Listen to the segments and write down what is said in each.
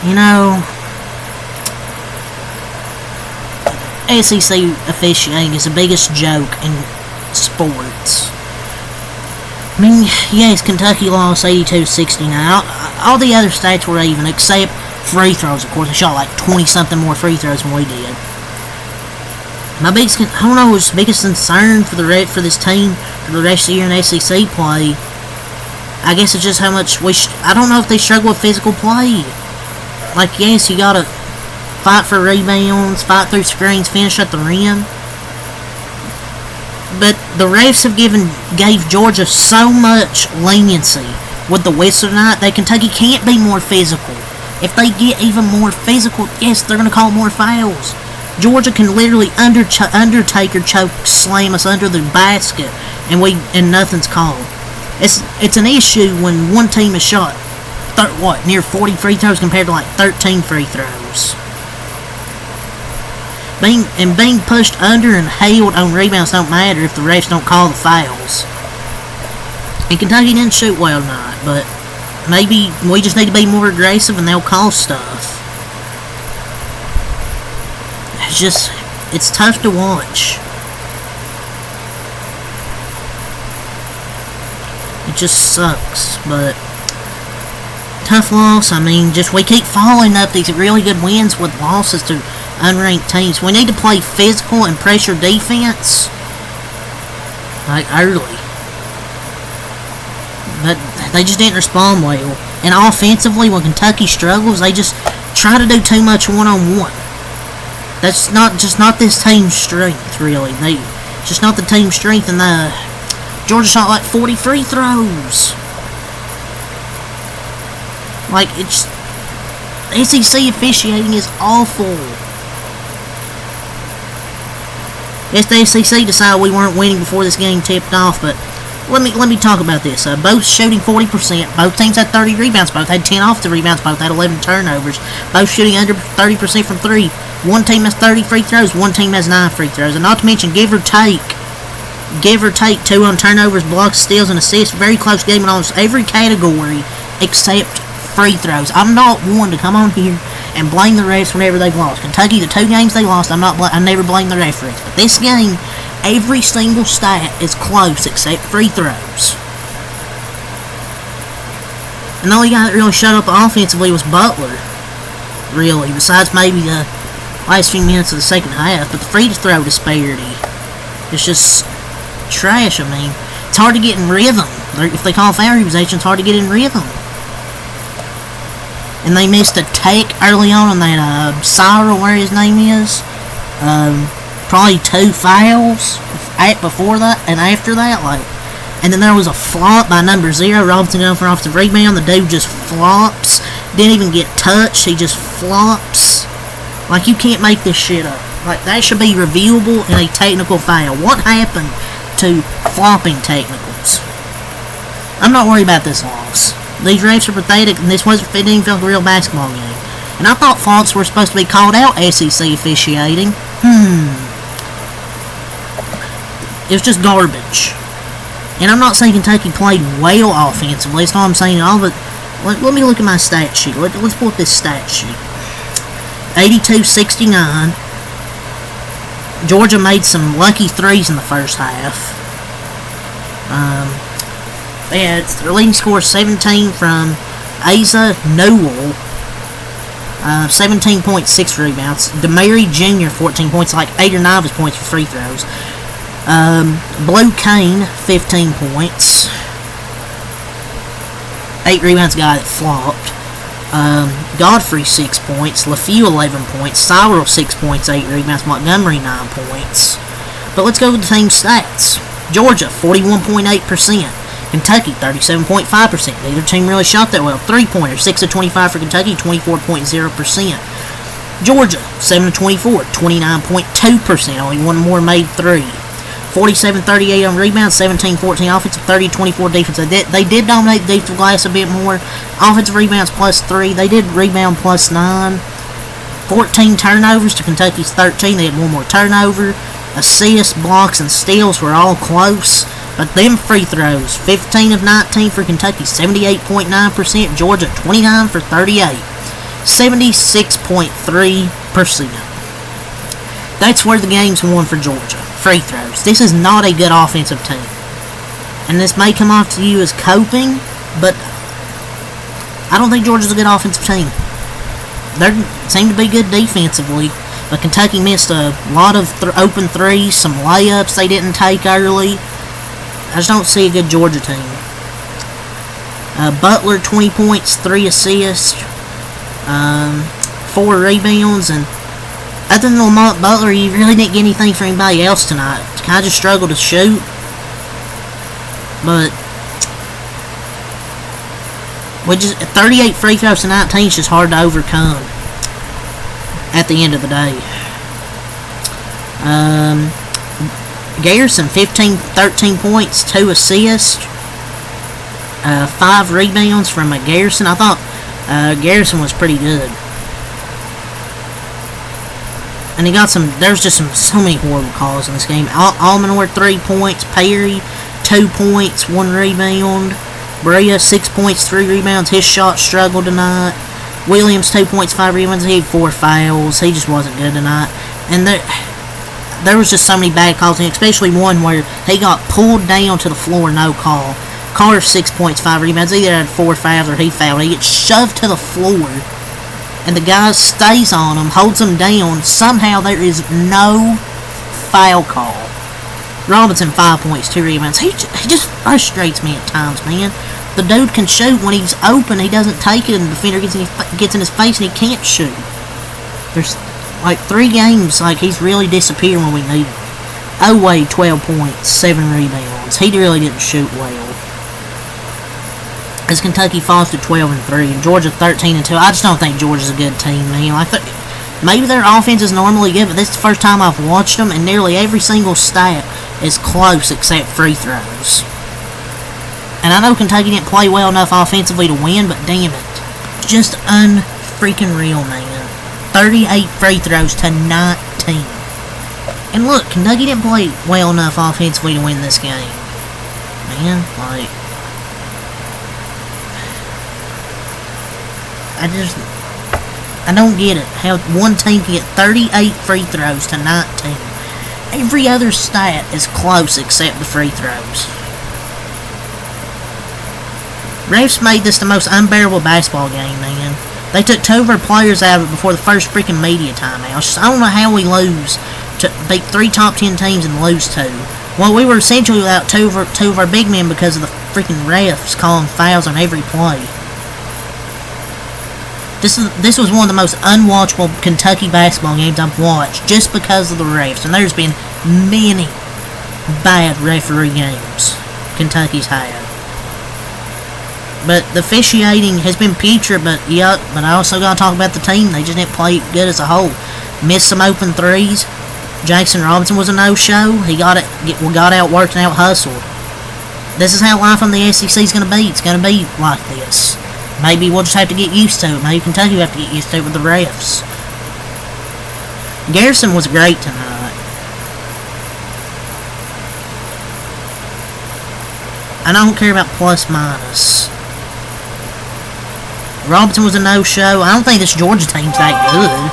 You know, SEC officiating is the biggest joke in sports. I mean, yes, Kentucky lost 82-69. All the other states were even, except free throws, of course. They shot like 20-something more free throws than we did. My biggest, I don't know, biggest concern for this team for the rest of the year in SEC play, I guess it's just how much I don't know if they struggle with physical play. Like, yes, you gotta fight for rebounds, fight through screens, finish at the rim. But the refs gave Georgia so much leniency with the whistle tonight that Kentucky can't be more physical. If they get even more physical, yes, they're going to call more fouls. Georgia can literally Undertaker choke slam us under the basket, and nothing's called. It's an issue when one team has shot near 40 free throws compared to like 13 free throws. Being pushed under and held on rebounds don't matter if the refs don't call the fouls. And Kentucky didn't shoot well tonight, but maybe we just need to be more aggressive and they'll call stuff. It's tough to watch. It just sucks, but tough loss. I mean, we keep following up these really good wins with losses to unranked teams. We need to play physical and pressure defense, like early. But they just didn't respond well. And offensively, when Kentucky struggles, they just try to do too much one-on-one. That's not this team's strength, really. It's just not the team's strength. And Georgia shot like 40 free throws. Like, SEC officiating is awful. Yes, the SEC decided we weren't winning before this game tipped off, but let me talk about this. Both shooting 40%. Both teams had 30 rebounds. Both had 10 offensive rebounds. Both had 11 turnovers. Both shooting under 30% from 3. One team has 30 free throws. One team has 9 free throws. And not to mention, give or take 2 on turnovers, blocks, steals, and assists. Very close game in almost every category except free throws. I'm not one to come on here and blame the refs whenever they've lost. Kentucky, the 2 games they lost, I never blame the referees. But this game, every single stat is close except free throws. And the only guy that really shut up offensively was Butler. Really, besides maybe the last few minutes of the second half. But the free throw disparity is just trash. I mean, it's hard to get in rhythm. If they call foul possession, it's hard to get in rhythm. And they missed a take early on that Cyril, where his name is. Probably 2 fouls before that and after that. And then there was a flop by number 0. Robinson going for an offensive rebound. The dude just flops. Didn't even get touched. He just flops. Like, you can't make this shit up. Like, that should be reviewable in a technical foul. What happened to flopping technicals? I'm not worried about this loss. These refs are pathetic, and it didn't feel like a real basketball game. And I thought faults were supposed to be called out SEC officiating. It was just garbage. And I'm not saying Kentucky played well offensively. That's all I'm saying at all, but let me look at my stat sheet. Let's pull up this stat sheet. 82-69. Georgia made some lucky threes in the first half. Their leading score 17 from Asa Newell. 17.6 rebounds. DeMary Jr. 14 points, like 8 or 9 of his points for free throws. Blue Kane 15 points. 8 rebounds, guy that flopped. Godfrey 6 points. LaFew 11 points. Cyril 6 points, 8 rebounds. Montgomery 9 points. But let's go with the team stats. Georgia 41.8%. Kentucky 37.5%. Neither team really shot that well. 3-pointers 6 of 25 for Kentucky, 24.0%. Georgia 7 of 24, 29.2%. Only one more made 3. 47-38 on rebounds, 17-14 offensive, 30-24 defensive. They did dominate the defensive glass a bit more. Offensive rebounds plus 3. They did rebound plus 9. 14 turnovers to Kentucky's 13. They had one more turnover. Assists, blocks, and steals were all close. But them free throws, 15 of 19 for Kentucky, 78.9%. Georgia, 29 for 38. 76.3%. That's where the game's won for Georgia. Free throws. This is not a good offensive team. And this may come off to you as coping, but I don't think Georgia's a good offensive team. They seem to be good defensively, but Kentucky missed a lot of open threes, some layups they didn't take early. I just don't see a good Georgia team. Butler, 20 points, 3 assists, 4 rebounds, and other than Lamont Butler, you really didn't get anything from anybody else tonight. Kind of just struggled to shoot, but with just 38 free throws to 19 is just hard to overcome at the end of the day. Garrison, 13 points, 2 assists, 5 rebounds from Garrison. I thought Garrison was pretty good. And he got there's just so many horrible calls in this game. Almanor, 3 points. Perry, 2 points, 1 rebound. Brea, 6 points, 3 rebounds. His shot struggled tonight. Williams, 2 points, 5 rebounds. He had 4 fouls. He just wasn't good tonight. And there was just so many bad calls, and especially one where he got pulled down to the floor, no call. Carter, 6 points, 5 rebounds. He either had 4 fouls or he fouled. He gets shoved to the floor, and the guy stays on him, holds him down. Somehow there is no foul call. Robinson, 5 points, 2 rebounds. He just frustrates me at times, man. The dude can shoot when he's open. He doesn't take it, and the defender gets in his face, and he can't shoot. There's like 3 games, like he's really disappeared when we need him. Oway, 12 points, 7 rebounds. He really didn't shoot well. As Kentucky falls to 12-3, and Georgia 13-2. I just don't think Georgia's a good team, man. Like maybe their offense is normally good, but this is the first time I've watched them, and nearly every single stat is close except free throws. And I know Kentucky didn't play well enough offensively to win, but damn it, just unfreaking real, man. 38 free throws to 19. And look, Kentucky didn't play well enough offensively to win this game. Man, like, I don't get it. How one team can get 38 free throws to 19. Every other stat is close except the free throws. Refs made this the most unbearable basketball game, man. They took 2 of our players out of it before the first freaking media timeout. I don't know how we lose to beat 3 top 10 teams and lose 2. Well, we were essentially without two of our big men because of the freaking refs calling fouls on every play. This was one of the most unwatchable Kentucky basketball games I've watched just because of the refs. And there's been many bad referee games Kentucky's had. But the officiating has been putrid, but I also got to talk about the team. They just didn't play good as a whole. Missed some open threes. Jackson Robinson was a no-show. He got outworked and out-hustled. This is how life on the SEC is going to be. It's going to be like this. Maybe we'll just have to get used to it. Maybe Kentucky will have to get used to it with the refs. Garrison was great tonight. I don't care about plus-minus. Robinson was a no-show. I don't think this Georgia team's that good,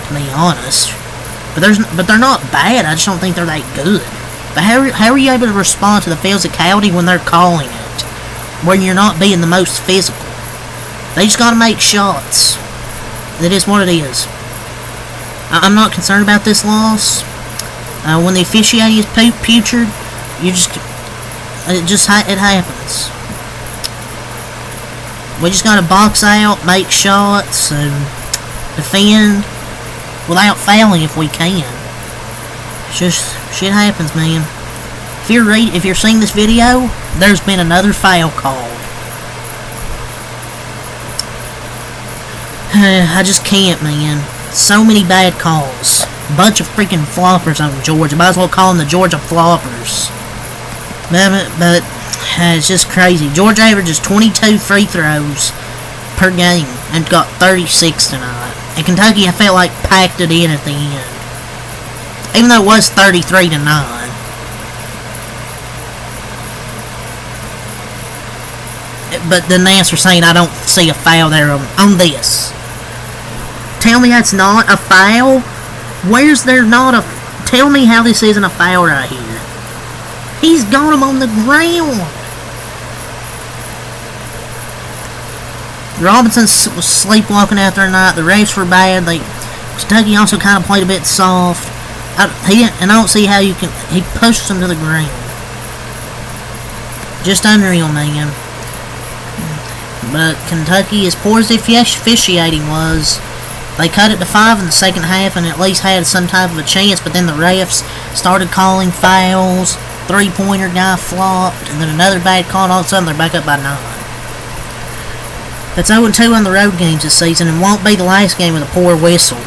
to be honest. But they're not bad. I just don't think they're that good. But how are you able to respond to the physicality when they're calling it? When you're not being the most physical? They just gotta make shots. It is what it is. I'm not concerned about this loss. When the officiating is putrid, it happens. We just gotta box out, make shots, and defend without fouling if we can. It's just shit happens, man. If you're seeing this video, there's been another foul called. I just can't, man. So many bad calls. Bunch of freaking floppers on Georgia. Might as well call them the Georgia floppers. But it's just crazy. Georgia averages 22 free throws per game and got 36 tonight. And Kentucky, I felt like, packed it in at the end. Even though it was 33-9. But the announcer saying I don't see a foul there on this. tell me that's not a foul? Where's there not a... Tell me how this isn't a foul right here. He's got him on the ground. Robinson was sleepwalking after a night. The refs were bad. Kentucky also kind of played a bit soft. I don't see how you can... He pushes him to the ground. Just unreal, man. But Kentucky, as poor as the officiating was, they cut it to 5 in the second half and at least had some type of a chance, but then the refs started calling fouls. Three-pointer guy flopped, and then another bad call, and all of a sudden they're back up by 9. That's 0-2 on the road games this season, and won't be the last game with a poor whistle.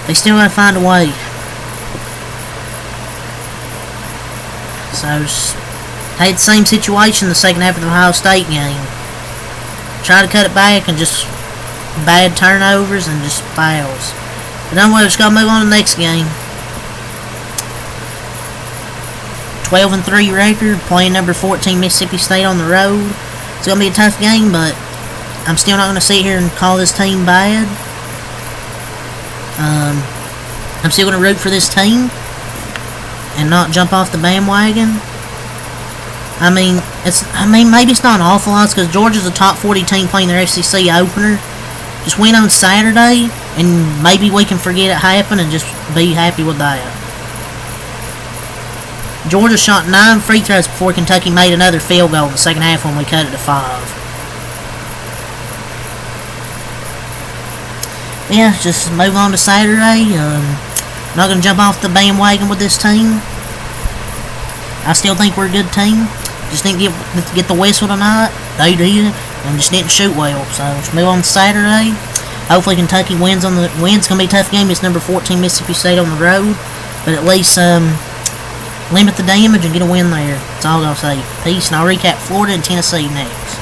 They still gotta find a way. So, had the same situation in the second half of the Ohio State game. Try to cut it back and just bad turnovers and just fouls. But anyway, we're just gonna move on to the next game. 12-3 record, playing number 14 Mississippi State on the road. It's gonna be a tough game, but I'm still not gonna sit here and call this team bad. I'm still gonna root for this team and not jump off the bandwagon. I mean, maybe it's not an awful lot because Georgia's a top 40 team playing their SEC opener. Just win on Saturday, and maybe we can forget it happened and just be happy with that. Georgia shot 9 free throws before Kentucky made another field goal in the second half when we cut it to 5. Yeah, just move on to Saturday. Not going to jump off the bandwagon with this team. I still think we're a good team. Just didn't get the whistle tonight. They did, and just didn't shoot well. So let's move on to Saturday. Hopefully Kentucky wins. It's gonna be a tough game. It's number 14 Mississippi State on the road, but at least limit the damage and get a win there. That's all I'll say. Peace, and I'll recap Florida and Tennessee next.